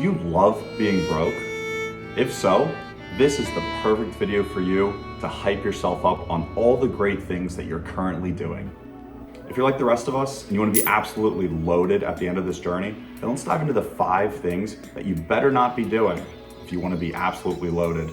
Do you love being broke? If so, this is the perfect video for you to hype yourself up on all the great things that you're currently doing. If you're like the rest of us and you want to be absolutely loaded at the end of this journey, then let's dive into the 5 things that you better not be doing if you want to be absolutely loaded.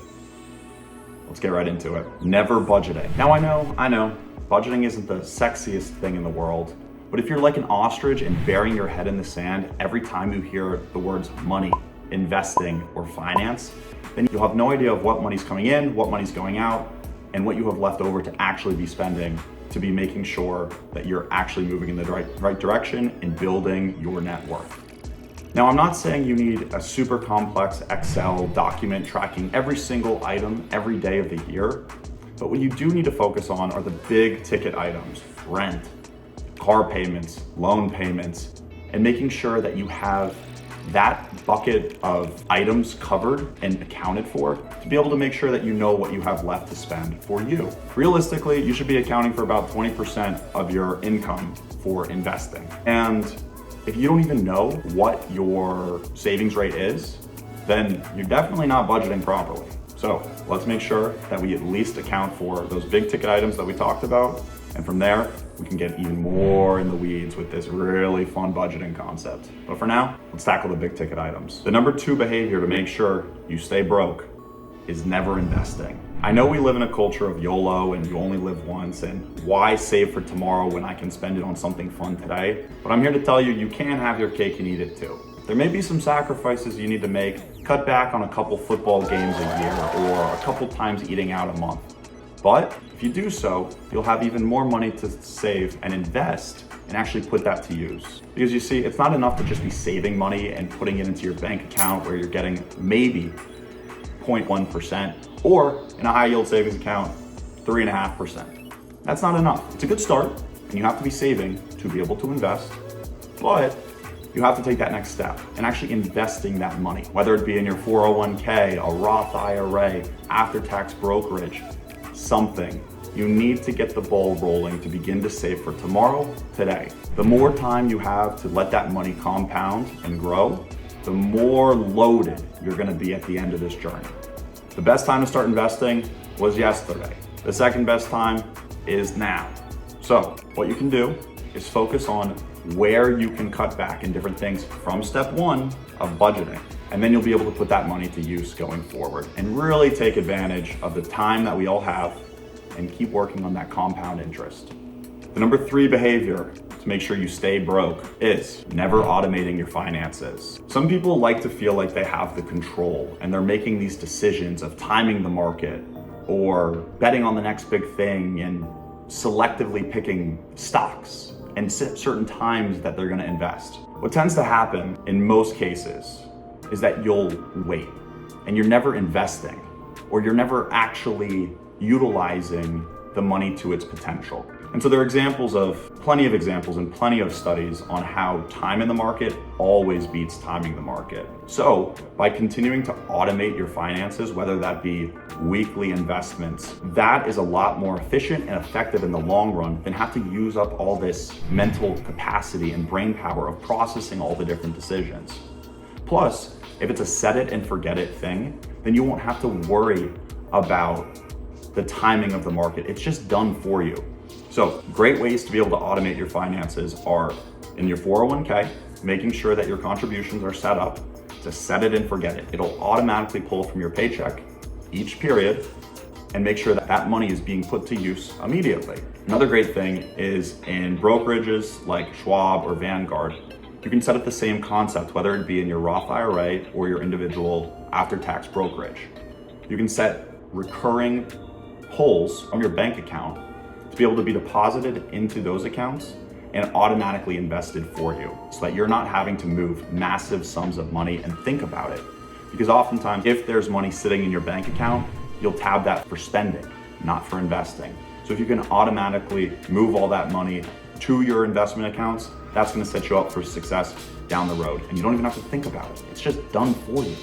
Let's get right into it. Never budgeting. Now I know, budgeting isn't the sexiest thing in the world, but if you're like an ostrich and burying your head in the sand every time you hear the words money, investing, or finance, then you'll have no idea of what money's coming in, what money's going out, and what you have left over to actually be spending to be making sure that you're actually moving in the right direction and building your net worth. Now, I'm not saying you need a super complex Excel document tracking every single item every day of the year, but what you do need to focus on are the big ticket items: rent, car payments, loan payments, and making sure that you have that bucket of items covered and accounted for to be able to make sure that you know what you have left to spend for you. Realistically, you should be accounting for about 20% of your income for investing. And if you don't even know what your savings rate is, then you're definitely not budgeting properly. So let's make sure that we at least account for those big ticket items that we talked about. And from there, we can get even more in the weeds with this really fun budgeting concept. But for now, let's tackle the big ticket items. The number 2 behavior to make sure you stay broke is never investing. I know we live in a culture of YOLO and you only live once, and why save for tomorrow when I can spend it on something fun today? But I'm here to tell you, you can have your cake and eat it too. There may be some sacrifices you need to make, cut back on a couple football games a year or a couple times eating out a month. But if you do so, you'll have even more money to save and invest and actually put that to use. Because you see, it's not enough to just be saving money and putting it into your bank account where you're getting maybe 0.1%, or in a high yield savings account, 3.5%. That's not enough. It's a good start, and you have to be saving to be able to invest, but you have to take that next step and actually investing that money, whether it be in your 401k, a Roth IRA, after-tax brokerage, something. You need to get the ball rolling to begin to save for tomorrow, today. The more time you have to let that money compound and grow, the more loaded you're gonna be at the end of this journey. The best time to start investing was yesterday. The second best time is now. So what you can do is focus on where you can cut back in different things from step 1 of budgeting. And then you'll be able to put that money to use going forward and really take advantage of the time that we all have and keep working on that compound interest. The number 3 behavior to make sure you stay broke is never automating your finances. Some people like to feel like they have the control and they're making these decisions of timing the market or betting on the next big thing and selectively picking stocks and certain times that they're gonna invest. What tends to happen in most cases is that you'll wait and you're never investing, or you're never actually utilizing the money to its potential. And so there are plenty of examples and plenty of studies on how time in the market always beats timing the market. So by continuing to automate your finances, whether that be weekly investments, that is a lot more efficient and effective in the long run than have to use up all this mental capacity and brain power of processing all the different decisions. Plus, if it's a set it and forget it thing, then you won't have to worry about the timing of the market. It's just done for you. So great ways to be able to automate your finances are in your 401k, making sure that your contributions are set up to set it and forget it. It'll automatically pull from your paycheck each period and make sure that that money is being put to use immediately. Another great thing is in brokerages like Schwab or Vanguard, you can set up the same concept, whether it be in your Roth IRA or your individual after-tax brokerage. You can set recurring pulls from your bank account to be able to be deposited into those accounts and automatically invested for you so that you're not having to move massive sums of money and think about it. Because oftentimes, if there's money sitting in your bank account, you'll tab that for spending, not for investing. So if you can automatically move all that money to your investment accounts, that's gonna set you up for success down the road. And you don't even have to think about it. It's just done for you.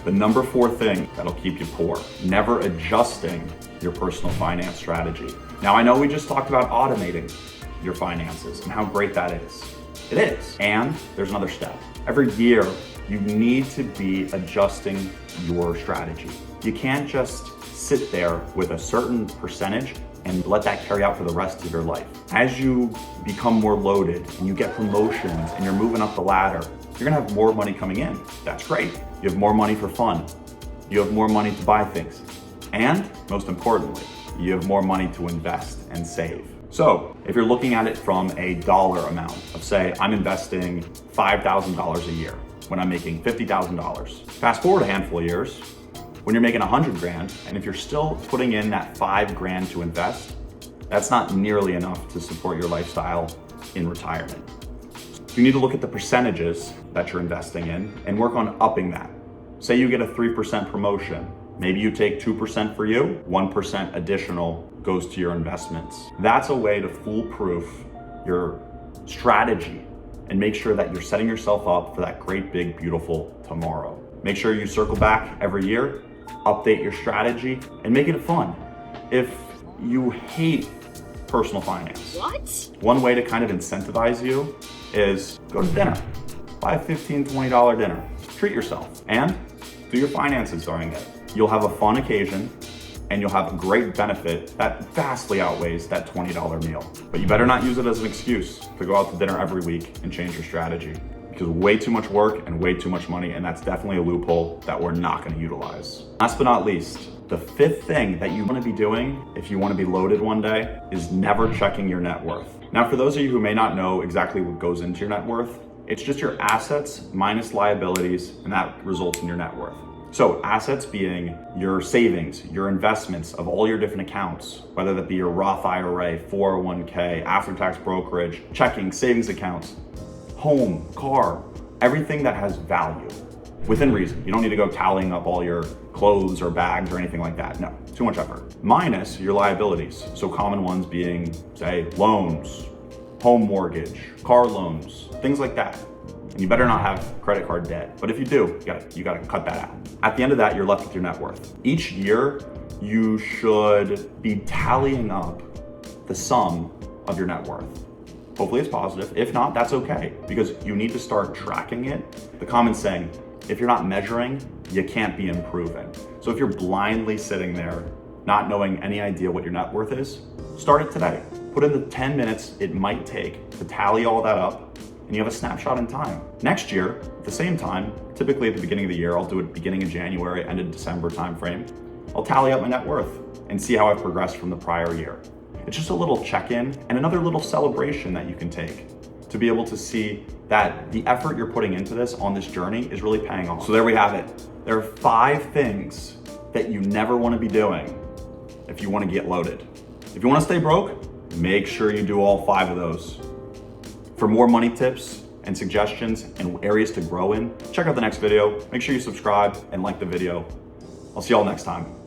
The number 4 thing that'll keep you poor, never adjusting your personal finance strategy. Now, I know we just talked about automating your finances and how great that is. It is. And there's another step. Every year, You need to be adjusting your strategy. You can't just sit there with a certain percentage and let that carry out for the rest of your life. As you become more loaded and you get promotions and you're moving up the ladder, you're gonna have more money coming in. That's great. You have more money for fun. You have more money to buy things. And most importantly, you have more money to invest and save. So if you're looking at it from a dollar amount of, say, I'm investing $5,000 a year when I'm making $50,000. Fast forward a handful of years, when you're making 100 grand, and if you're still putting in that 5 grand to invest, that's not nearly enough to support your lifestyle in retirement. You need to look at the percentages that you're investing in and work on upping that. Say you get a 3% promotion. Maybe you take 2% for you, 1% additional goes to your investments. That's a way to foolproof your strategy and make sure that you're setting yourself up for that great, big, beautiful tomorrow. Make sure you circle back every year, update your strategy, and make it fun. If you hate personal finance, one way to kind of incentivize you is go to dinner. Buy a $15, $20 dinner. Treat yourself and do your finances during it. You'll have a fun occasion and you'll have a great benefit that vastly outweighs that $20 meal. But you better not use it as an excuse to go out to dinner every week and change your strategy, because way too much work and way too much money, and that's definitely a loophole that we're not gonna utilize. Last but not least, the 5th thing that you wanna be doing if you wanna be loaded one day is never checking your net worth. Now, for those of you who may not know exactly what goes into your net worth, it's just your assets minus liabilities, and that results in your net worth. So assets being your savings, your investments of all your different accounts, whether that be your Roth IRA, 401k, after-tax brokerage, checking, savings accounts, home, car, everything that has value within reason. You don't need to go tallying up all your clothes or bags or anything like that. No, too much effort. Minus your liabilities. So common ones being, say, loans, home mortgage, car loans, things like that. And you better not have credit card debt. But if you do, you gotta cut that out. At the end of that, you're left with your net worth. Each year, you should be tallying up the sum of your net worth. Hopefully it's positive. If not, that's okay, because you need to start tracking it. The common saying, if you're not measuring, you can't be improving. So if you're blindly sitting there, not knowing any idea what your net worth is, start it today. Put in the 10 minutes it might take to tally all that up, and you have a snapshot in time. Next year, at the same time, typically at the beginning of the year, I'll do it beginning of January, end of December timeframe, I'll tally up my net worth and see how I've progressed from the prior year. It's just a little check-in and another little celebration that you can take to be able to see that the effort you're putting into this on this journey is really paying off. So there we have it. There are 5 things that you never want to be doing if you want to get loaded. If you want to stay broke, make sure you do all 5 of those. For more money tips and suggestions and areas to grow in, check out the next video. Make sure you subscribe and like the video. I'll see y'all next time.